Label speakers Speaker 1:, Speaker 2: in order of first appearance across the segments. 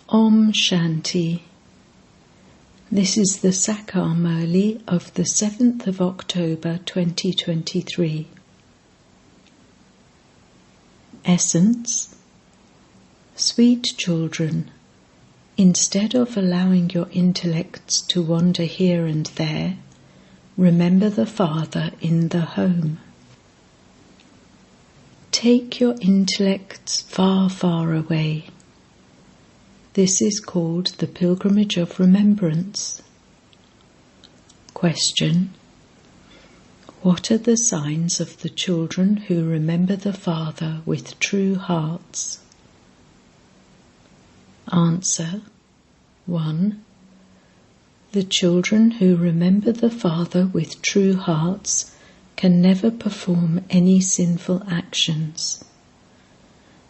Speaker 1: Om Shanti. This is the Sakar Murli of the 7th of October 2023. Essence. Sweet children, instead of allowing your intellects to wander here and there, remember the Father in the home. Take your intellects far, far away. This is called the pilgrimage of remembrance. Question: what are the signs of the children who remember the Father with true hearts? Answer: 1. The children who remember the Father with true hearts can never perform any sinful actions.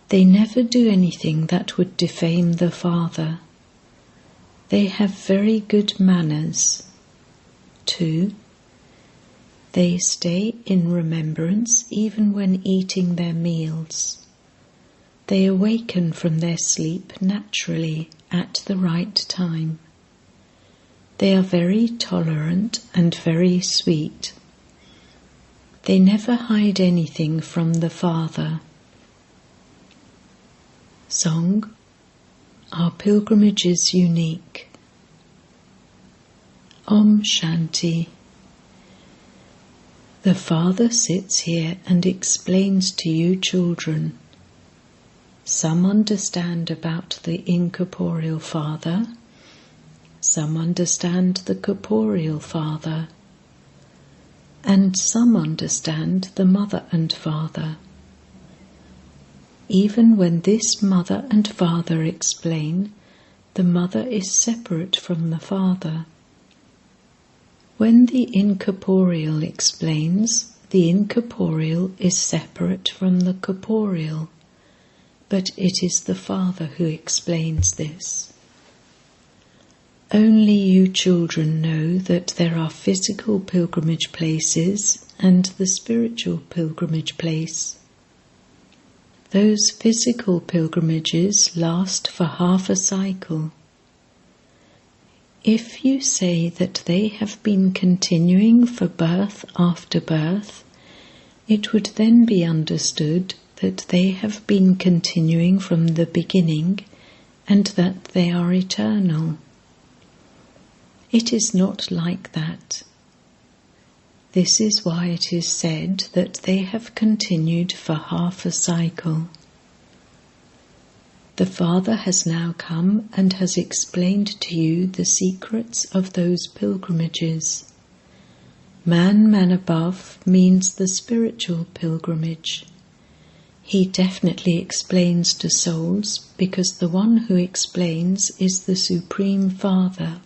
Speaker 1: They never do anything that would defame the Father. They have very good manners. 2. They stay in remembrance even when eating their meals. They awaken from their sleep naturally at the right time. They are very tolerant and very sweet. They never hide anything from the Father. Song. Our pilgrimage is unique. Om Shanti. The Father sits here and explains to you children. Some understand about the incorporeal Father, some understand the corporeal Father, and some understand the Mother and Father. Even when this Mother and Father explain, the Mother is separate from the Father. When the incorporeal explains, the incorporeal is separate from the corporeal, but it is the Father who explains this. Only you children know that there are physical pilgrimage places and the spiritual pilgrimage place. Those physical pilgrimages last for half a cycle. If you say that they have been continuing for birth after birth, it would then be understood that they have been continuing from the beginning and that they are eternal. It is not like that. This is why it is said that they have continued for half a cycle. The Father has now come and has explained to you the secrets of those pilgrimages. Man above means the spiritual pilgrimage. He definitely explains to souls because the one who explains is the Supreme Father.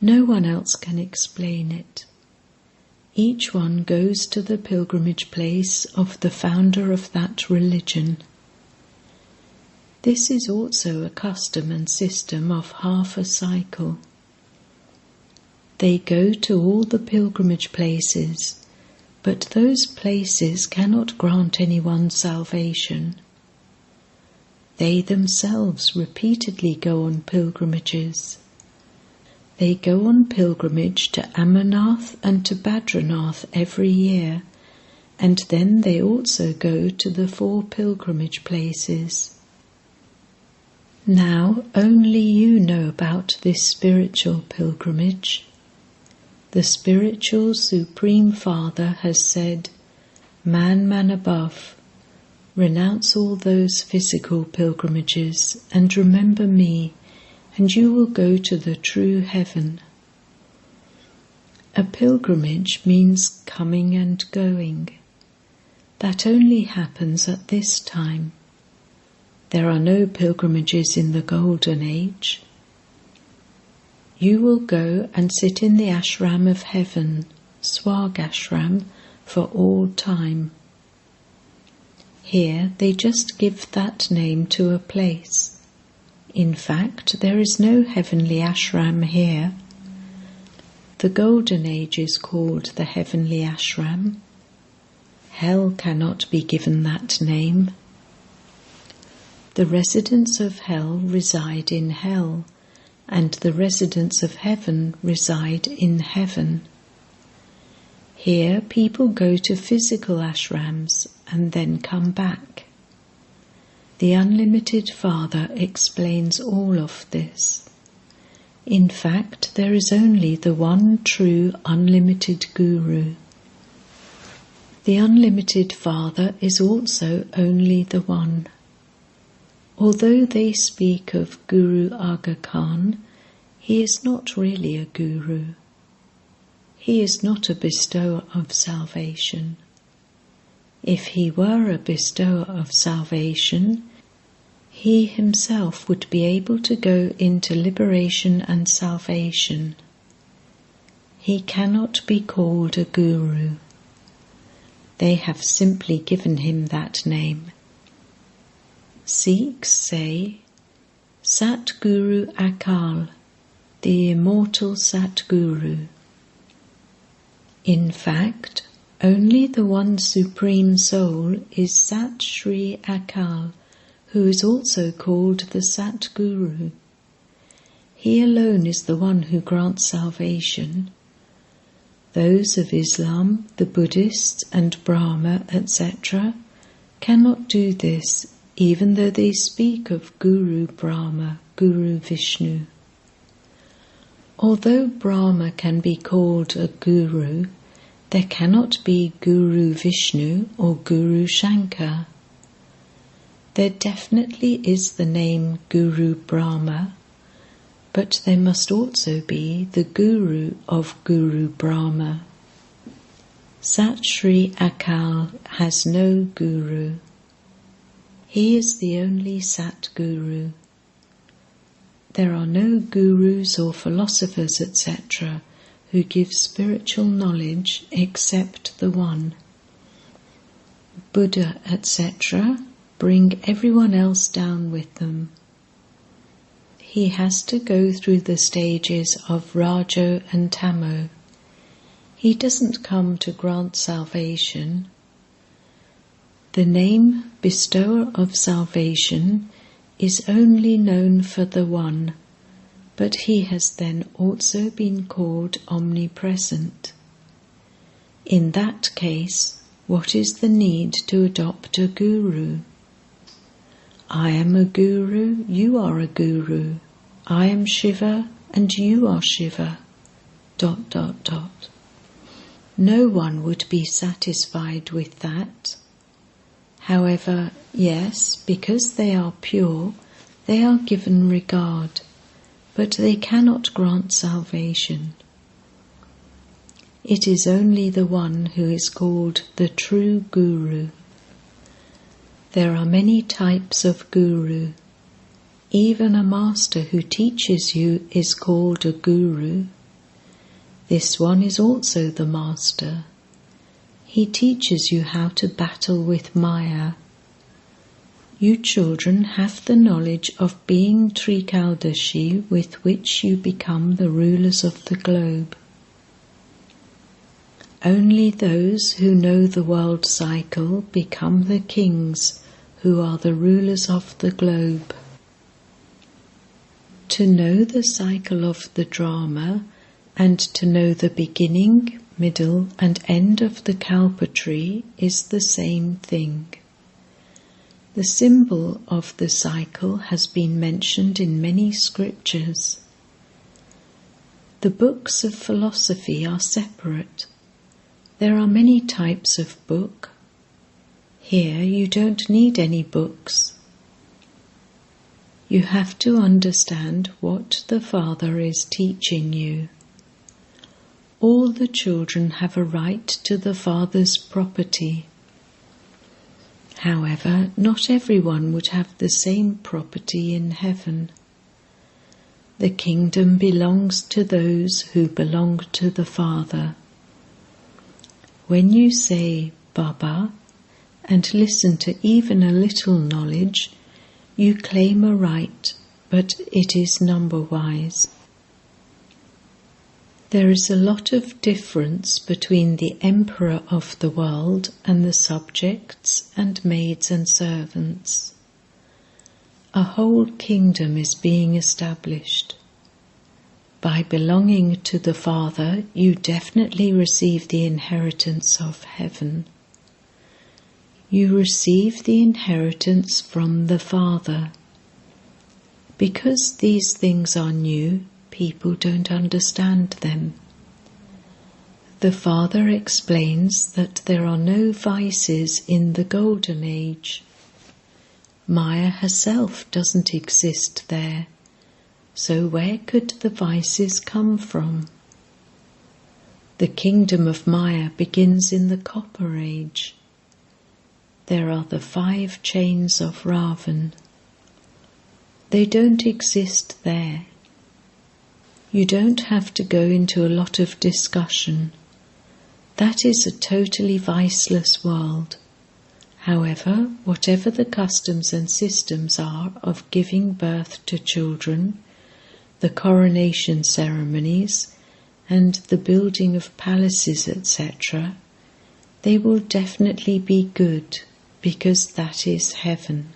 Speaker 1: No one else can explain it. Each one goes to the pilgrimage place of the founder of that religion. This is also a custom and system of half a cycle. They go to all the pilgrimage places, but those places cannot grant anyone salvation. They themselves repeatedly go on pilgrimages. They go on pilgrimage to Amarnath and to Badranath every year, and then they also go to the 4 pilgrimage places. Now only you know about this spiritual pilgrimage. The spiritual Supreme Father has said, Man above, renounce all those physical pilgrimages and remember me, and you will go to the true heaven. A pilgrimage means coming and going. That only happens at this time. There are no pilgrimages in the Golden Age. You will go and sit in the ashram of heaven, Swargashram, for all time. Here they just give that name to a place. In fact, there is no heavenly ashram here. The Golden Age is called the heavenly ashram. Hell cannot be given that name. The residents of hell reside in hell, and the residents of heaven reside in heaven. Here people go to physical ashrams and then come back. The Unlimited Father explains all of this. In fact, there is only the one true unlimited Guru. The Unlimited Father is also only the one. Although they speak of Guru Aga Khan, he is not really a guru. He is not a bestower of salvation. If he were a bestower of salvation, he himself would be able to go into liberation and salvation. He cannot be called a guru. They have simply given him that name. Sikhs say, Sat Guru Akal, the immortal Sat Guru. In fact, only the one Supreme Soul is Sat Shri Akal, who is also called the Sat Guru. He alone is the one who grants salvation. Those of Islam, the Buddhists and Brahma, etc., cannot do this, even though they speak of Guru Brahma, Guru Vishnu. Although Brahma can be called a guru, there cannot be Guru Vishnu or Guru Shankar. There definitely is the name Guru Brahma, but there must also be the Guru of Guru Brahma. Sat Shri Akal has no Guru. He is the only Sat Guru. There are no gurus or philosophers, etc., who give spiritual knowledge except the one. Buddha, etc., bring everyone else down with them. He has to go through the stages of Rajo and Tamo. He doesn't come to grant salvation. The name bestower of salvation is only known for the one, but he has then also been called omnipresent. In that case, what is the need to adopt a guru? I am a guru, you are a guru. I am Shiva and you are Shiva. ... No one would be satisfied with that. However, yes, because they are pure, they are given regard, but they cannot grant salvation. It is only the one who is called the true Guru. There are many types of Guru. Even a master who teaches you is called a Guru. This one is also the master. He teaches you how to battle with Maya. You children have the knowledge of being Trikaldashi with which you become the rulers of the globe. Only those who know the world cycle become the kings who are the rulers of the globe. To know the cycle of the drama and to know the beginning, middle and end of the Kalpa tree is the same thing. The symbol of the cycle has been mentioned in many scriptures. The books of philosophy are separate. There are many types of book. Here you don't need any books. You have to understand what the Father is teaching you. All the children have a right to the Father's property. However, not everyone would have the same property in heaven. The kingdom belongs to those who belong to the Father. When you say Baba and listen to even a little knowledge, you claim a right, but it is number-wise. There is a lot of difference between the emperor of the world and the subjects and maids and servants. a whole kingdom is being established. By belonging to the Father, you definitely receive the inheritance of heaven. You receive the inheritance from the Father. Because these things are new, people don't understand them. The Father explains that there are no vices in the Golden Age. Maya herself doesn't exist there, so where could the vices come from? The kingdom of Maya begins in the Copper Age. There are the 5 chains of Ravan. They don't exist there. You don't have to go into a lot of discussion. That is a totally viceless world. However, whatever the customs and systems are of giving birth to children, the coronation ceremonies, and the building of palaces, etc., they will definitely be good, because that is heaven.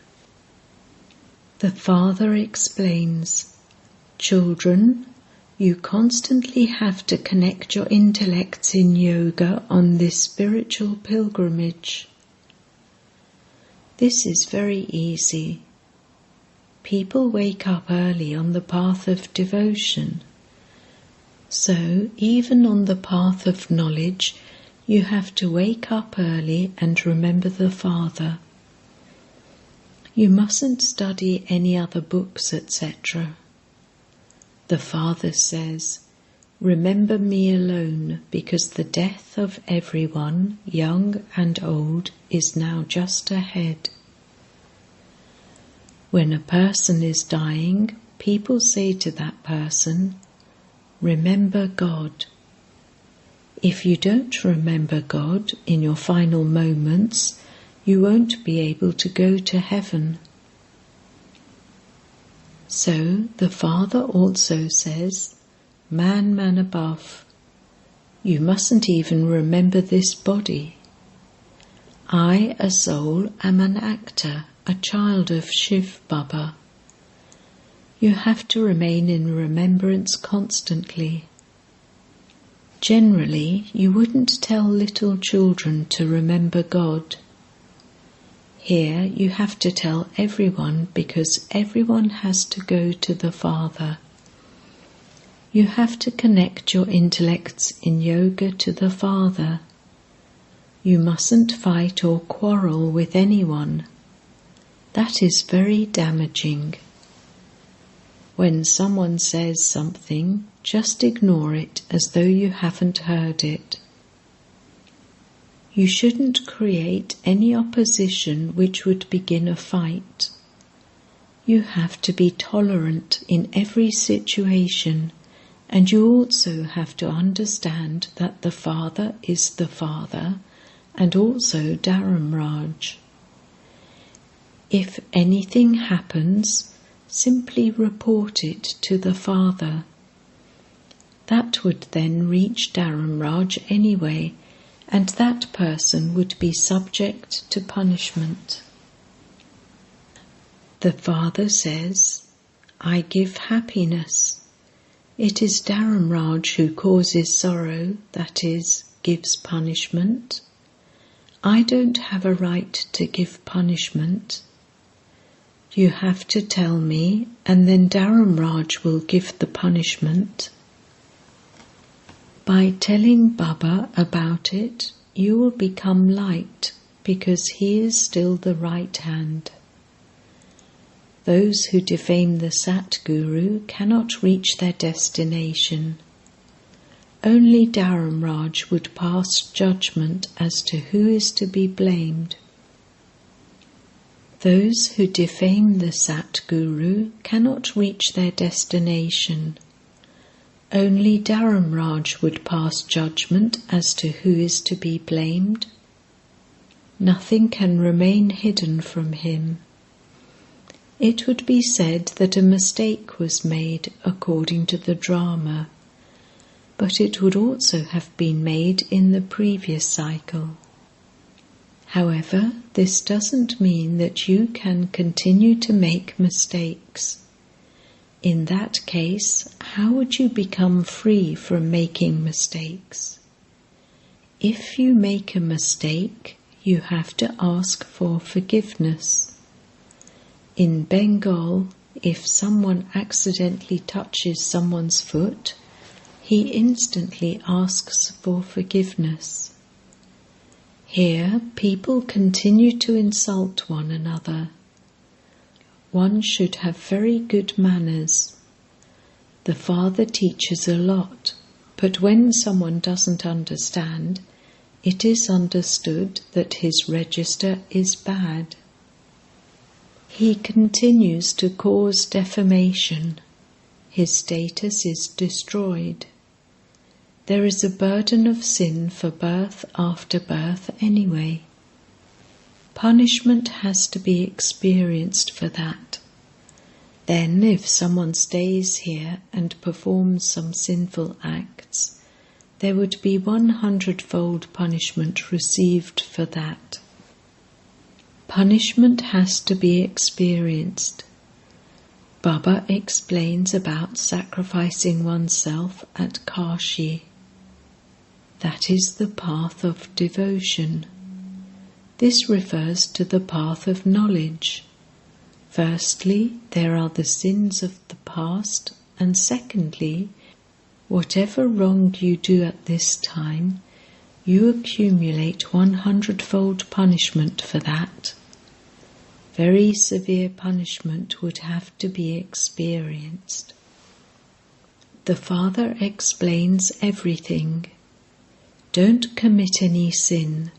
Speaker 1: The Father explains, "Children, you constantly have to connect your intellects in yoga on this spiritual pilgrimage." This is very easy. People wake up early on the path of devotion. So, even on the path of knowledge, you have to wake up early and remember the Father. You mustn't study any other books, etc. The Father says, "Remember me alone, because the death of everyone, young and old, is now just ahead." When a person is dying, people say to that person, "Remember God." If you don't remember God in your final moments, you won't be able to go to heaven. So the Father also says, man above, you mustn't even remember this body. I, a soul, am an actor, a child of Shiv Baba. You have to remain in remembrance constantly. Generally, you wouldn't tell little children to remember God. Here you have to tell everyone, because everyone has to go to the Father. You have to connect your intellects in yoga to the Father. You mustn't fight or quarrel with anyone. That is very damaging. When someone says something, just ignore it as though you haven't heard it. You shouldn't create any opposition which would begin a fight. You have to be tolerant in every situation, and you also have to understand that the Father is the Father and also Dharamraj. If anything happens, simply report it to the Father. That would then reach Dharamraj anyway, and that person would be subject to punishment. The Father says, "I give happiness." It is Dharamraj who causes sorrow, that is, gives punishment. I don't have a right to give punishment. You have to tell me, and then Dharamraj will give the punishment. By telling Baba about it, you will become light, because he is still the right hand. Those who defame the Satguru cannot reach their destination. Only Dharamraj would pass judgment as to who is to be blamed. Those who defame the Satguru cannot reach their destination. Only Dharamraj would pass judgment as to who is to be blamed. Nothing can remain hidden from him. It would be said that a mistake was made according to the drama, but it would also have been made in the previous cycle. However, this doesn't mean that you can continue to make mistakes. In that case, how would you become free from making mistakes? If you make a mistake, you have to ask for forgiveness. In Bengal, if someone accidentally touches someone's foot, he instantly asks for forgiveness. Here, people continue to insult one another. One should have very good manners. The Father teaches a lot, but when someone doesn't understand, it is understood that his register is bad. He continues to cause defamation. His status is destroyed. There is a burden of sin for birth after birth anyway. Punishment has to be experienced for that. Then, if someone stays here and performs some sinful acts, there would be 100-fold punishment received for that. Punishment has to be experienced. Baba explains about sacrificing oneself at Kashi. That is the path of devotion. This refers to the path of knowledge. Firstly, there are the sins of the past, and secondly, whatever wrong you do at this time, you accumulate 100-fold punishment for that. Very severe punishment would have to be experienced. The Father explains everything. Don't commit any sin.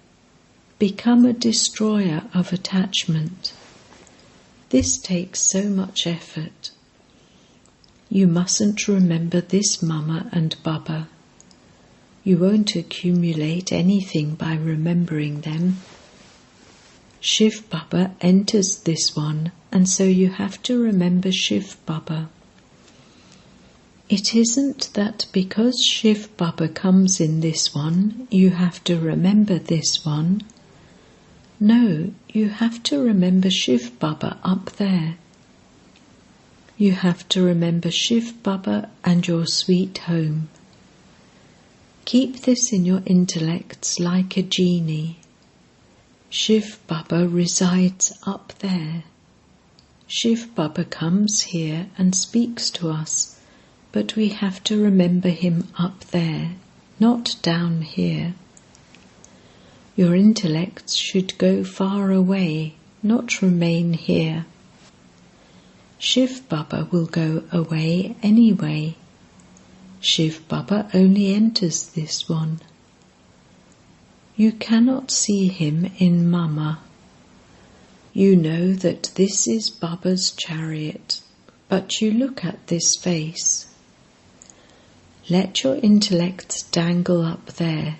Speaker 1: Become a destroyer of attachment. This takes so much effort. You mustn't remember this Mama and Baba. You won't accumulate anything by remembering them. Shiv Baba enters this one, and so you have to remember Shiv Baba. It isn't that because Shiv Baba comes in this one, you have to remember this one. No, you have to remember Shiv Baba up there. You have to remember Shiv Baba and your sweet home. Keep this in your intellects like a genie. Shiv Baba resides up there. Shiv Baba comes here and speaks to us, but we have to remember him up there, not down here. Your intellects should go far away, not remain here. Shiv Baba will go away anyway. Shiv Baba only enters this one. You cannot see him in Mama. You know that this is Baba's chariot, but you look at this face. Let your intellects dangle up there.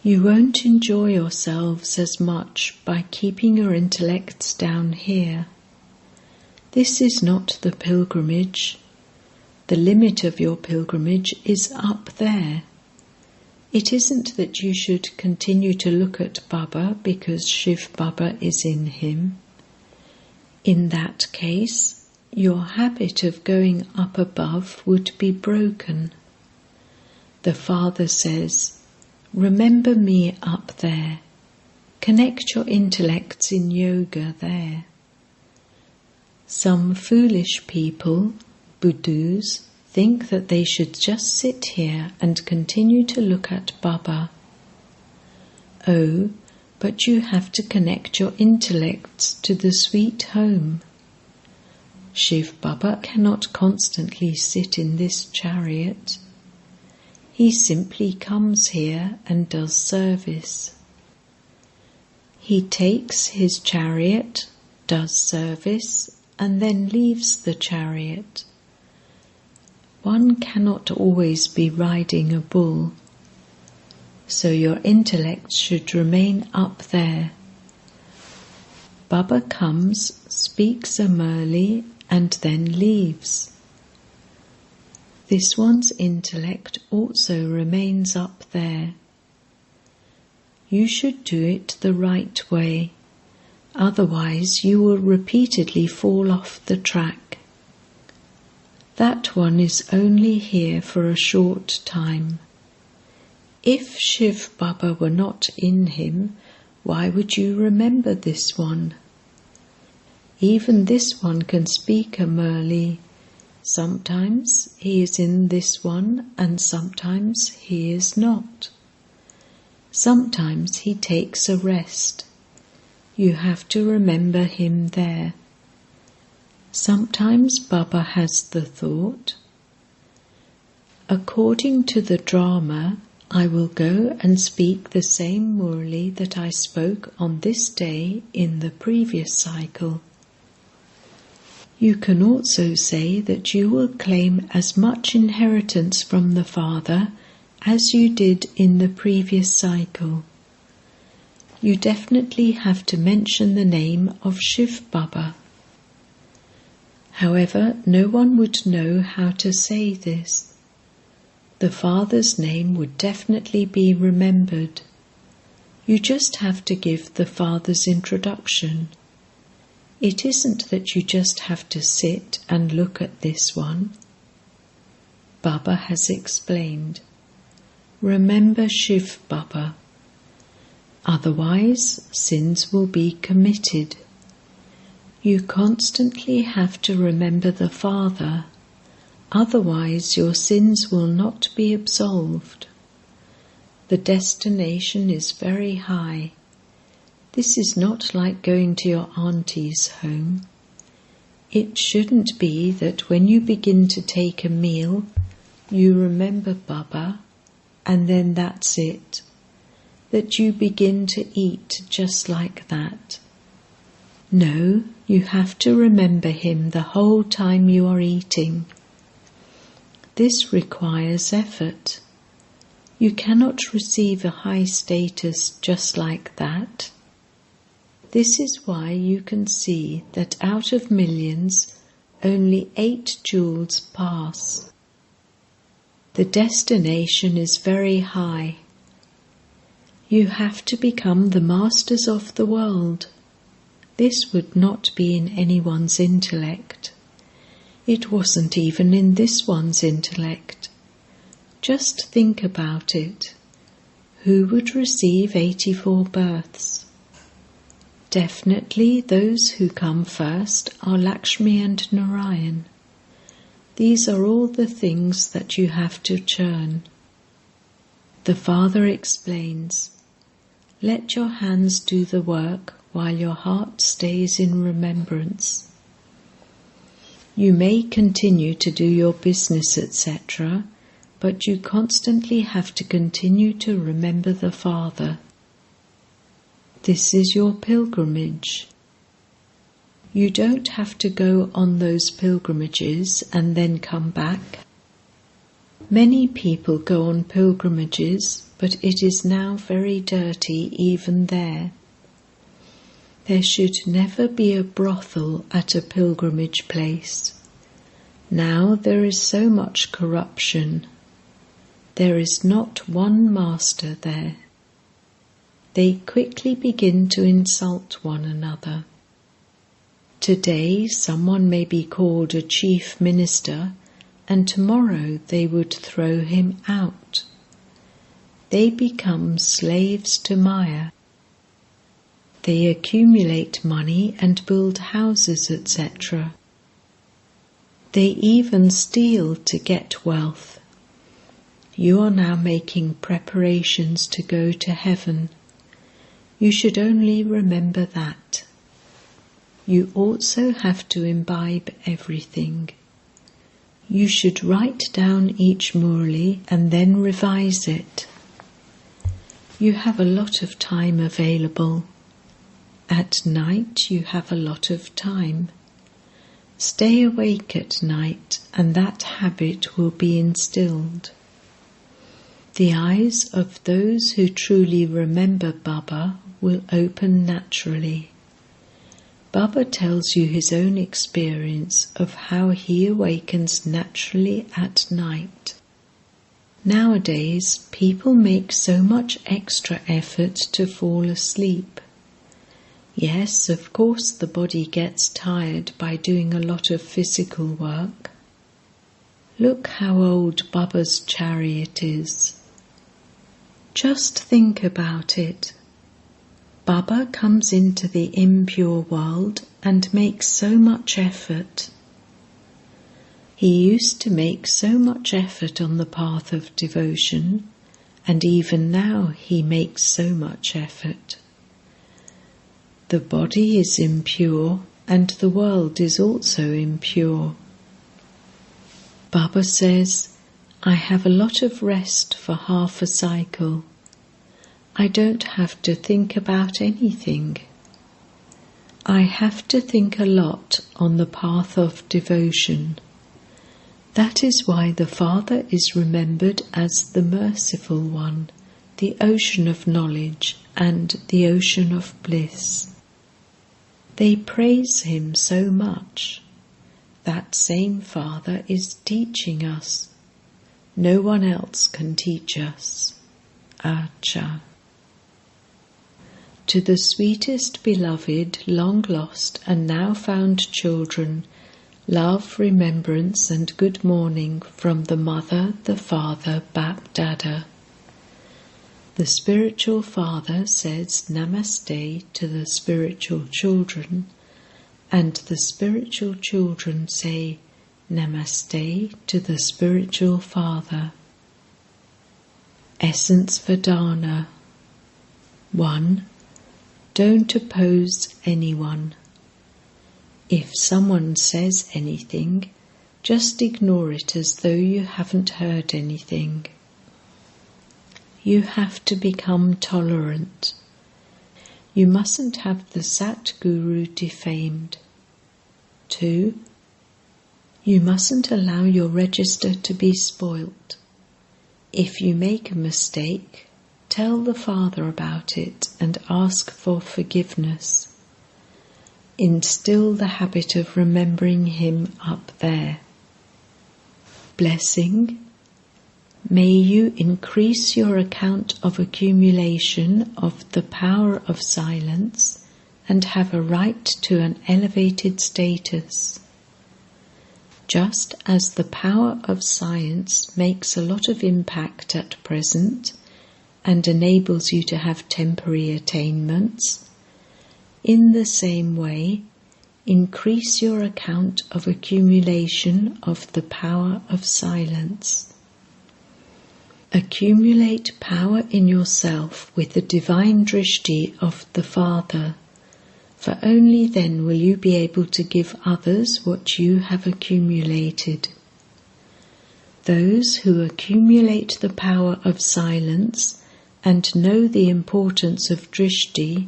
Speaker 1: You won't enjoy yourselves as much by keeping your intellects down here. This is not the pilgrimage. The limit of your pilgrimage is up there. It isn't that you should continue to look at Baba because Shiv Baba is in him. In that case, your habit of going up above would be broken. The Father says, remember me up there. Connect your intellects in yoga there. Some foolish people, Buddhas, think that they should just sit here and continue to look at Baba. Oh, but you have to connect your intellects to the sweet home. Shiv Baba cannot constantly sit in this chariot. He simply comes here and does service. He takes his chariot, does service, and then leaves the chariot. One cannot always be riding a bull, so your intellect should remain up there. Baba comes, speaks a Murli, and then leaves. This one's intellect also remains up there. You should do it the right way, otherwise you will repeatedly fall off the track. That one is only here for a short time. If Shiv Baba were not in him, why would you remember this one? Even this one can speak a Murli. Sometimes he is in this one and sometimes he is not. Sometimes he takes a rest. You have to remember him there. Sometimes Baba has the thought, according to the drama, I will go and speak the same Murli that I spoke on this day in the previous cycle. You can also say that you will claim as much inheritance from the Father as you did in the previous cycle. You definitely have to mention the name of Shiv Baba. However, no one would know how to say this. The Father's name would definitely be remembered. You just have to give the Father's introduction. It isn't that you just have to sit and look at this one. Baba has explained. Remember Shiv Baba. Otherwise, sins will be committed. You constantly have to remember the Father. Otherwise, your sins will not be absolved. The destination is very high. This is not like going to your auntie's home. It shouldn't be that when you begin to take a meal, you remember Baba, and then that's it. That you begin to eat just like that. No, you have to remember him the whole time you are eating. This requires effort. You cannot receive a high status just like that. This is why you can see that out of millions, only 8 jewels pass. The destination is very high. You have to become the masters of the world. This would not be in anyone's intellect. It wasn't even in this one's intellect. Just think about it. Who would receive 84 births? Definitely those who come first are Lakshmi and Narayan. These are all the things that you have to churn. The Father explains, let your hands do the work while your heart stays in remembrance. You may continue to do your business, etc., but you constantly have to continue to remember the Father. This is your pilgrimage. You don't have to go on those pilgrimages and then come back. Many people go on pilgrimages, but it is now very dirty even there. There should never be a brothel at a pilgrimage place. Now there is so much corruption. There is not one master there. They quickly begin to insult one another. Today someone may be called a chief minister, and tomorrow they would throw him out. They become slaves to Maya. They accumulate money and build houses, etc. They even steal to get wealth. You are now making preparations to go to heaven. You should only remember that. You also have to imbibe everything. You should write down each Murli and then revise it. You have a lot of time available. At night you have a lot of time. Stay awake at night and that habit will be instilled. The eyes of those who truly remember Baba will open naturally. Baba tells you his own experience of how he awakens naturally at night. Nowadays, people make so much extra effort to fall asleep. Yes, of course, the body gets tired by doing a lot of physical work. Look how old Baba's chariot is. Just think about it. Baba comes into the impure world and makes so much effort. He used to make so much effort on the path of devotion, and even now he makes so much effort. The body is impure and the world is also impure. Baba says, I have a lot of rest for half a cycle. I don't have to think about anything. I have to think a lot on the path of devotion. That is why the Father is remembered as the Merciful One, the ocean of knowledge and the ocean of bliss. They praise him so much. That same Father is teaching us. No one else can teach us. Acha. To the sweetest beloved, long lost and now found children, love, remembrance and good morning from the Mother, the Father, Bap Dada. The spiritual father says Namaste to the spiritual children, and the spiritual children say Namaste to the spiritual father. Essence Vedana. 1. Don't oppose anyone. If someone says anything, just ignore it as though you haven't heard anything. You have to become tolerant. You mustn't have the Satguru defamed. 2. You mustn't allow your register to be spoilt. If you make a mistake, tell the Father about it and ask for forgiveness. Instill the habit of remembering him up there. Blessing. May you increase your account of accumulation of the power of silence and have a right to an elevated status. Just as the power of science makes a lot of impact at present and enables you to have temporary attainments, in the same way, increase your account of accumulation of the power of silence. Accumulate power in yourself with the divine drishti of the Father, for only then will you be able to give others what you have accumulated. Those who accumulate the power of silence and know the importance of drishti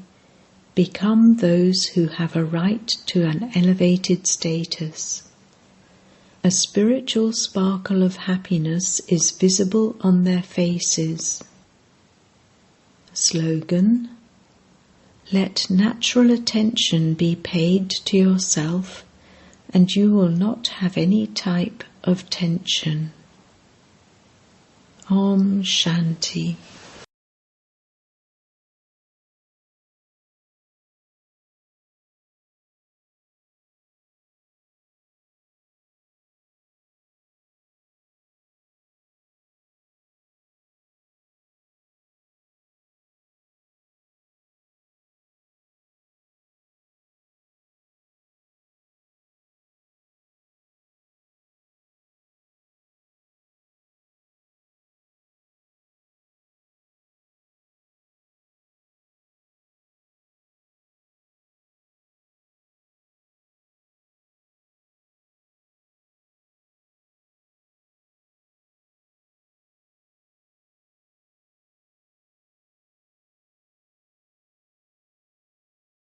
Speaker 1: become those who have a right to an elevated status. A spiritual sparkle of happiness is visible on their faces. Slogan: Let natural attention be paid to yourself, and you will not have any type of tension. Om Shanti.